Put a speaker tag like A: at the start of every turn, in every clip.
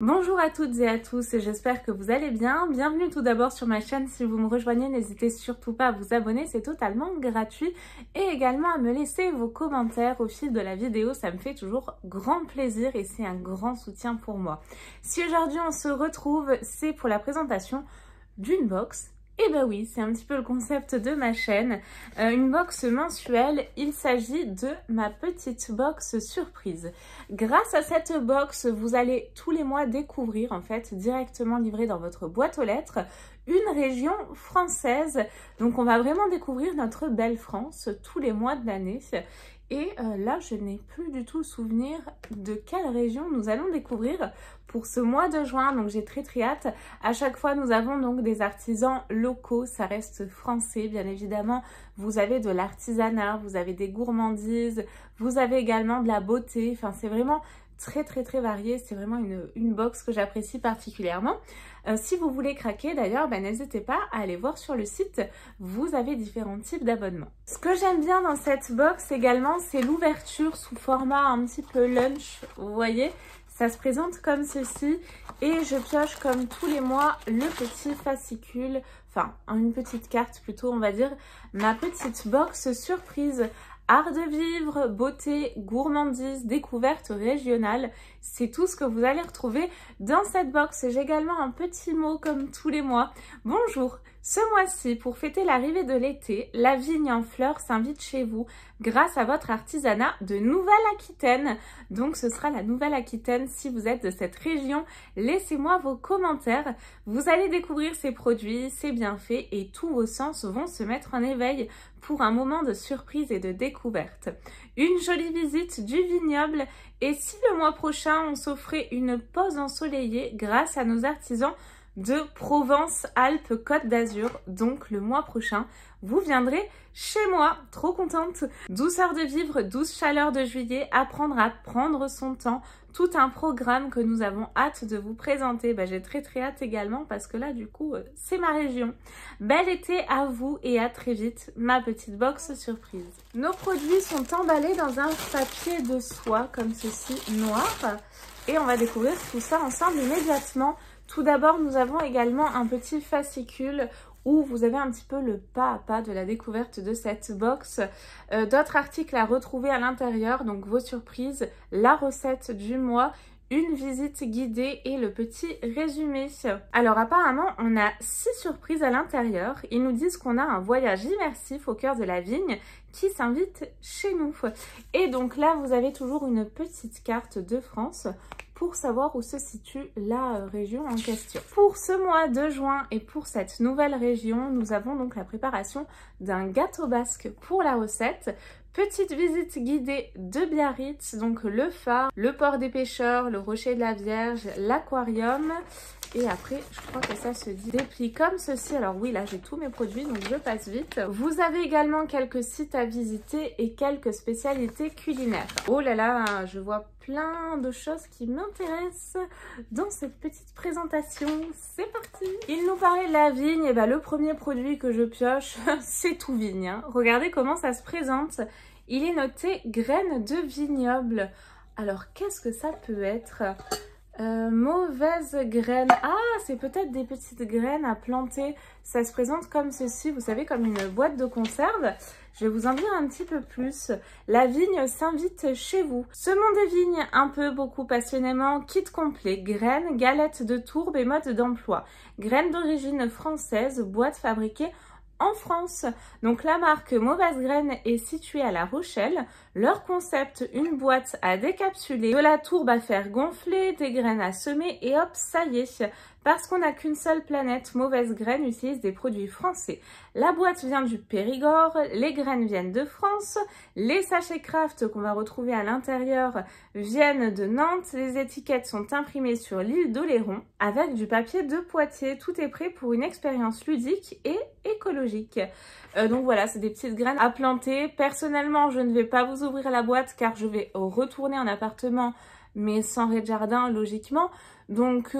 A: Bonjour à toutes et à tous, j'espère que vous allez bien. Bienvenue tout d'abord sur ma chaîne. Si vous me rejoignez, n'hésitez surtout pas à vous abonner, c'est totalement gratuit. Et également à me laisser vos commentaires au fil de la vidéo, ça me fait toujours grand plaisir et c'est un grand soutien pour moi. Si aujourd'hui on se retrouve, c'est pour la présentation d'une box. Et bah oui, c'est un petit peu le concept de ma chaîne, une box mensuelle. Il s'agit de ma petite box surprise. Grâce à cette box, vous allez tous les mois découvrir, en fait, directement livré dans votre boîte aux lettres, une région française. Donc on va vraiment découvrir notre belle France tous les mois de l'année. Et là, je n'ai plus du tout souvenir de quelle région nous allons découvrir pour ce mois de juin. Donc j'ai très hâte. À chaque fois, nous avons donc des artisans locaux. Ça reste français, bien évidemment. Vous avez de l'artisanat, vous avez des gourmandises, vous avez également de la beauté. Enfin, c'est vraiment très varié. C'est vraiment une box que j'apprécie particulièrement. Si vous voulez craquer d'ailleurs, n'hésitez pas à aller voir sur le site, vous avez différents types d'abonnements. Ce que j'aime bien dans cette box également, c'est l'ouverture sous format un petit peu lunch, vous voyez, ça se présente comme ceci et je pioche comme tous les mois le petit fascicule, enfin une petite carte plutôt on va dire, ma petite box surprise. Art de vivre, beauté, gourmandise, découverte régionale, c'est tout ce que vous allez retrouver dans cette box. J'ai également un petit mot comme tous les mois. Bonjour, ce mois-ci, pour fêter l'arrivée de l'été, la vigne en fleurs s'invite chez vous grâce à votre artisanat de Nouvelle-Aquitaine. Donc ce sera la Nouvelle-Aquitaine. Si vous êtes de cette région, laissez-moi vos commentaires. Vous allez découvrir ces produits, ces bienfaits et tous vos sens vont se mettre en éveil pour un moment de surprise et de découverte. Une jolie visite du vignoble et si le mois prochain on s'offrait une pause ensoleillée grâce à nos artisans de Provence-Alpes-Côte d'Azur, donc le mois prochain, vous viendrez chez moi, trop contente. Douceur de vivre, douce chaleur de juillet, apprendre à prendre son temps, tout un programme que nous avons hâte de vous présenter. J'ai très hâte également parce que là du coup c'est ma région. Bel été à vous et à très vite, ma petite box surprise. Nos produits sont emballés dans un papier de soie comme ceci, noir, et on va découvrir tout ça ensemble immédiatement. Tout d'abord, nous avons également un petit fascicule où vous avez un petit peu le pas à pas de la découverte de cette box. D'autres articles à retrouver à l'intérieur, donc vos surprises, la recette du mois, une visite guidée et le petit résumé. Alors apparemment, on a 6 surprises à l'intérieur. Ils nous disent qu'on a un voyage immersif au cœur de la vigne qui s'invite chez nous. Et donc là, vous avez toujours une petite carte de France pour savoir où se situe la région en question. Pour ce mois de juin et pour cette nouvelle région, nous avons donc la préparation d'un gâteau basque pour la recette. Petite visite guidée de Biarritz, donc le phare, le port des pêcheurs, le rocher de la Vierge, l'aquarium. Et après, je crois que ça se déplie comme ceci. Alors oui, là, j'ai tous mes produits, donc je passe vite. Vous avez également quelques sites à visiter et quelques spécialités culinaires. Oh là là, je vois plein de choses qui m'intéressent dans cette petite présentation. C'est parti! Il nous parlait de la vigne. Et le premier produit que je pioche, c'est tout vigne. Regardez comment ça se présente. Il est noté graines de vignoble. Alors, qu'est-ce que ça peut être? Mauvaise graine. Ah, c'est peut-être des petites graines à planter. Ça se présente comme ceci, vous savez, comme une boîte de conserve. Je vais vous en dire un petit peu plus. La vigne s'invite chez vous. Semons des vignes un peu, beaucoup, passionnément. Kit complet, graines, galettes de tourbe et mode d'emploi. Graines d'origine française, boîte fabriquée en France. Donc la marque Mauvaise Graine est située à La Rochelle. Leur concept, une boîte à décapsuler, de la tourbe à faire gonfler, des graines à semer et hop, ça y est. Parce qu'on n'a qu'une seule planète, Mauvaise Graine utilise des produits français. La boîte vient du Périgord, les graines viennent de France, les sachets craft qu'on va retrouver à l'intérieur viennent de Nantes, les étiquettes sont imprimées sur l'île d'Oléron avec du papier de Poitiers. Tout est prêt pour une expérience ludique et écologique. Donc voilà, c'est des petites graines à planter. Personnellement, je ne vais pas vous ouvrir la boîte car je vais retourner en appartement mais sans rez-de-jardin logiquement. Donc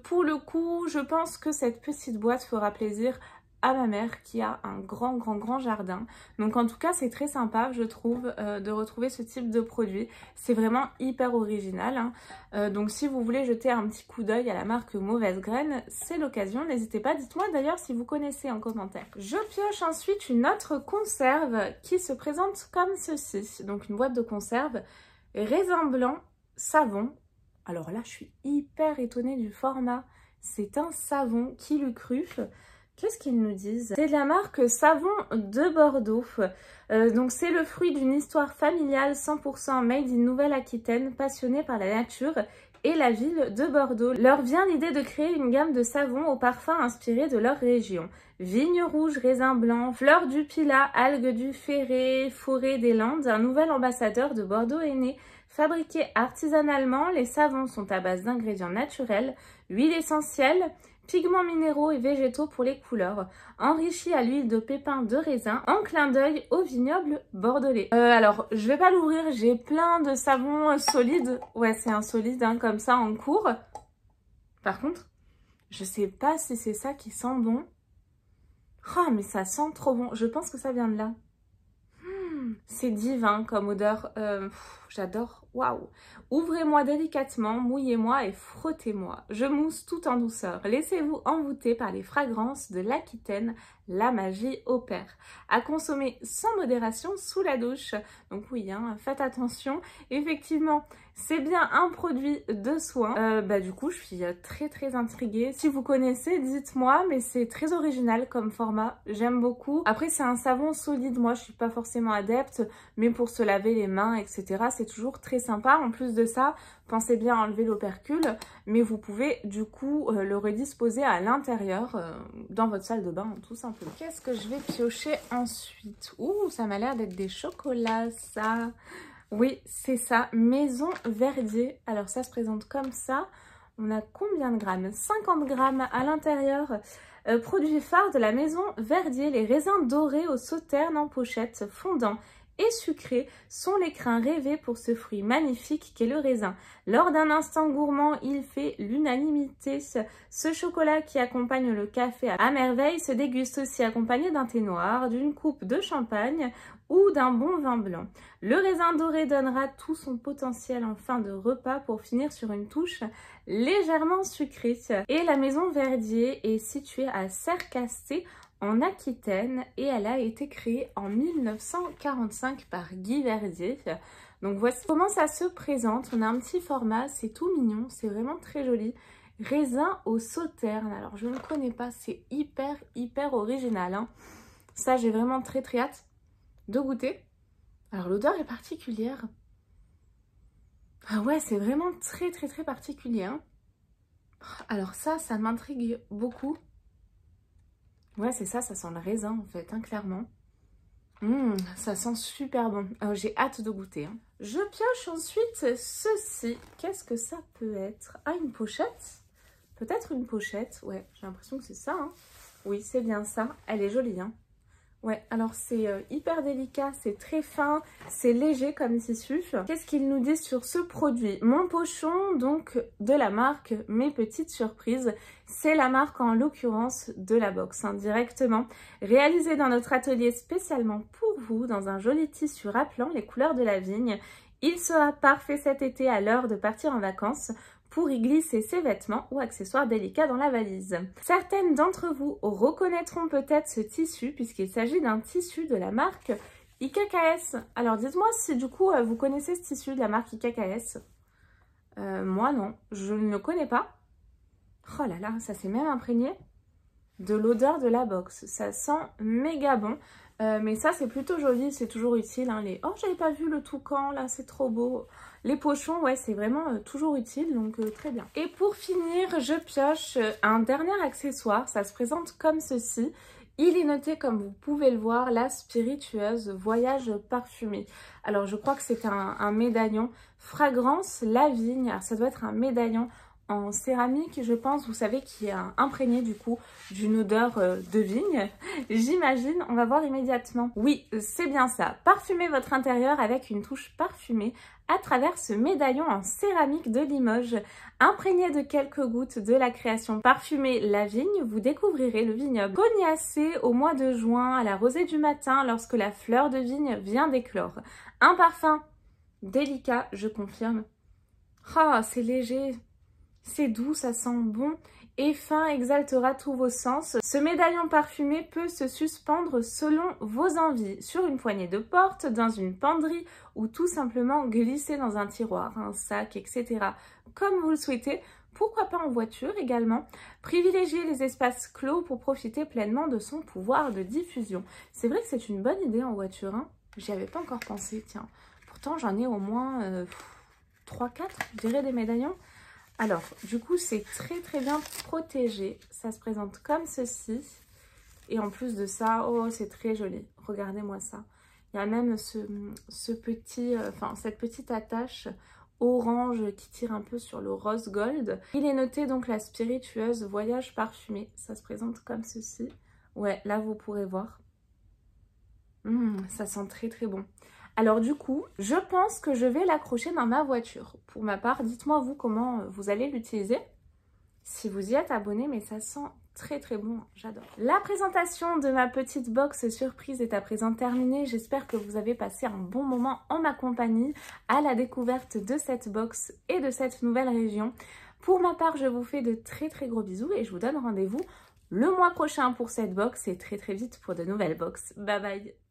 A: pour le coup, je pense que cette petite boîte fera plaisir à ma mère qui a un grand jardin. Donc en tout cas c'est très sympa je trouve de retrouver ce type de produit. C'est vraiment hyper original hein. Donc si vous voulez jeter un petit coup d'œil à la marque Mauvaise Graine, c'est l'occasion, n'hésitez pas, dites-moi d'ailleurs si vous connaissez en commentaire. Je pioche ensuite une autre conserve qui se présente comme ceci. Donc une boîte de conserve, raisin blanc, savon. Alors là je suis hyper étonnée du format. C'est un savon, qui l'eût cru? Qu'est-ce qu'ils nous disent? C'est de la marque Savon de Bordeaux. Donc c'est le fruit d'une histoire familiale 100% made in Nouvelle-Aquitaine, passionnée par la nature et la ville de Bordeaux. Leur vient l'idée de créer une gamme de savons aux parfums inspirés de leur région. Vignes rouges, raisins blancs, fleurs du Pilat, algues du Ferré, forêt des Landes, un nouvel ambassadeur de Bordeaux est né. Fabriqués artisanalement, les savons sont à base d'ingrédients naturels, huile essentielle, pigments minéraux et végétaux pour les couleurs, enrichis à l'huile de pépins de raisin, en clin d'œil au vignoble bordelais. Alors, je vais pas l'ouvrir, j'ai plein de savons solides. Ouais, c'est un solide hein, comme ça en cours. Par contre, je sais pas si c'est ça qui sent bon. Oh, mais ça sent trop bon. Je pense que ça vient de là. C'est divin comme odeur. J'adore. Waouh! Ouvrez-moi délicatement, mouillez-moi et frottez-moi. Je mousse tout en douceur. Laissez-vous envoûter par les fragrances de l'Aquitaine. La magie opère. À consommer sans modération sous la douche. Donc oui, hein, faites attention. Effectivement, c'est bien un produit de soin. Du coup, je suis très intriguée. Si vous connaissez, dites-moi, mais c'est très original comme format. J'aime beaucoup. Après, c'est un savon solide. Moi, je suis pas forcément adepte, mais pour se laver les mains, etc., c'est toujours très sympa. En plus de ça, pensez bien à enlever l'opercule, mais vous pouvez du coup le redisposer à l'intérieur dans votre salle de bain, tout simplement. Qu'est-ce que je vais piocher ensuite? Ouh, ça m'a l'air d'être des chocolats, ça. Oui, c'est ça, Maison Verdier. Alors ça se présente comme ça. On a combien de grammes? 50 grammes à l'intérieur. Produit phare de la Maison Verdier, les raisins dorés au sauterne en pochette, fondants et sucrés sont les crins rêvés pour ce fruit magnifique qu'est le raisin. Lors d'un instant gourmand, il fait l'unanimité. Ce chocolat qui accompagne le café à merveille se déguste aussi accompagné d'un thé noir, d'une coupe de champagne ou d'un bon vin blanc. Le raisin doré donnera tout son potentiel en fin de repas pour finir sur une touche légèrement sucrée. Et la Maison Verdier est située à Sercasté, en Aquitaine, et elle a été créée en 1945 par Guy Verdier. Donc voici comment ça se présente. On a un petit format, c'est tout mignon, c'est vraiment très joli. Raisin au sauterne, alors je ne connais pas, c'est hyper original hein. Ça j'ai vraiment très hâte de goûter. Alors l'odeur est particulière. Ah ouais, c'est vraiment très particulier hein. Alors ça m'intrigue beaucoup. Ouais, c'est ça, ça sent le raisin en fait, hein, clairement. Ça sent super bon. J'ai hâte de goûter. Hein. Je pioche ensuite ceci. Qu'est-ce que ça peut être? Ah, une pochette? Peut-être une pochette. Ouais, j'ai l'impression que c'est ça. Hein. Oui, c'est bien ça. Elle est jolie. Hein. Ouais, alors c'est hyper délicat, c'est très fin, c'est léger comme tissu. Qu'est-ce qu'ils nous disent sur ce produit? Mon pochon, donc de la marque Mes Petites Surprises. C'est la marque en l'occurrence de la box, hein, directement. Réalisé dans notre atelier spécialement pour vous, dans un joli tissu rappelant les couleurs de la vigne. Il sera parfait cet été à l'heure de partir en vacances pour y glisser ses vêtements ou accessoires délicats dans la valise. Certaines d'entre vous reconnaîtront peut-être ce tissu puisqu'il s'agit d'un tissu de la marque IKKS. Alors dites-moi si du coup vous connaissez ce tissu de la marque IKKS. Moi non, je ne le connais pas. Oh là là, ça s'est même imprégné de l'odeur de la box. Ça sent méga bon. Mais ça c'est plutôt joli, c'est toujours utile. Hein, Oh, j'avais pas vu le toucan là, c'est trop beau. Les pochons, ouais, c'est vraiment toujours utile, donc très bien. Et pour finir, je pioche un dernier accessoire. Ça se présente comme ceci. Il est noté, comme vous pouvez le voir, la spiritueuse voyage parfumé. Alors, je crois que c'est un médaillon fragrance la vigne. Alors, ça doit être un médaillon en céramique, je pense, vous savez, qui est imprégné du coup d'une odeur de vigne. J'imagine, on va voir immédiatement. Oui, c'est bien ça. Parfumez votre intérieur avec une touche parfumée à travers ce médaillon en céramique de Limoges. Imprégné de quelques gouttes de la création parfumée La Vigne, vous découvrirez le vignoble cognacé au mois de juin à la rosée du matin lorsque la fleur de vigne vient d'éclore. Un parfum délicat, je confirme. Ah, c'est léger. C'est doux, ça sent bon et fin, exaltera tous vos sens. Ce médaillon parfumé peut se suspendre selon vos envies, sur une poignée de porte, dans une penderie ou tout simplement glisser dans un tiroir, un sac, etc. Comme vous le souhaitez. Pourquoi pas en voiture également. Privilégiez les espaces clos pour profiter pleinement de son pouvoir de diffusion. C'est vrai que c'est une bonne idée en voiture, hein. J'y avais pas encore pensé, tiens. Pourtant, j'en ai au moins 3-4, je dirais, des médaillons. Alors, du coup, c'est très bien protégé. Ça se présente comme ceci. Et en plus de ça, oh, c'est très joli. Regardez-moi ça. Il y a même cette petite attache orange qui tire un peu sur le rose gold. Il est noté donc la spiritueuse voyage parfumé. Ça se présente comme ceci. Ouais, là, vous pourrez voir. Ça sent très bon. Alors du coup, je pense que je vais l'accrocher dans ma voiture. Pour ma part, dites-moi vous comment vous allez l'utiliser. Si vous y êtes abonné, mais ça sent très bon, j'adore. La présentation de ma petite box surprise est à présent terminée. J'espère que vous avez passé un bon moment en ma compagnie à la découverte de cette box et de cette nouvelle région. Pour ma part, je vous fais de très gros bisous et je vous donne rendez-vous le mois prochain pour cette box et très vite pour de nouvelles box. Bye bye.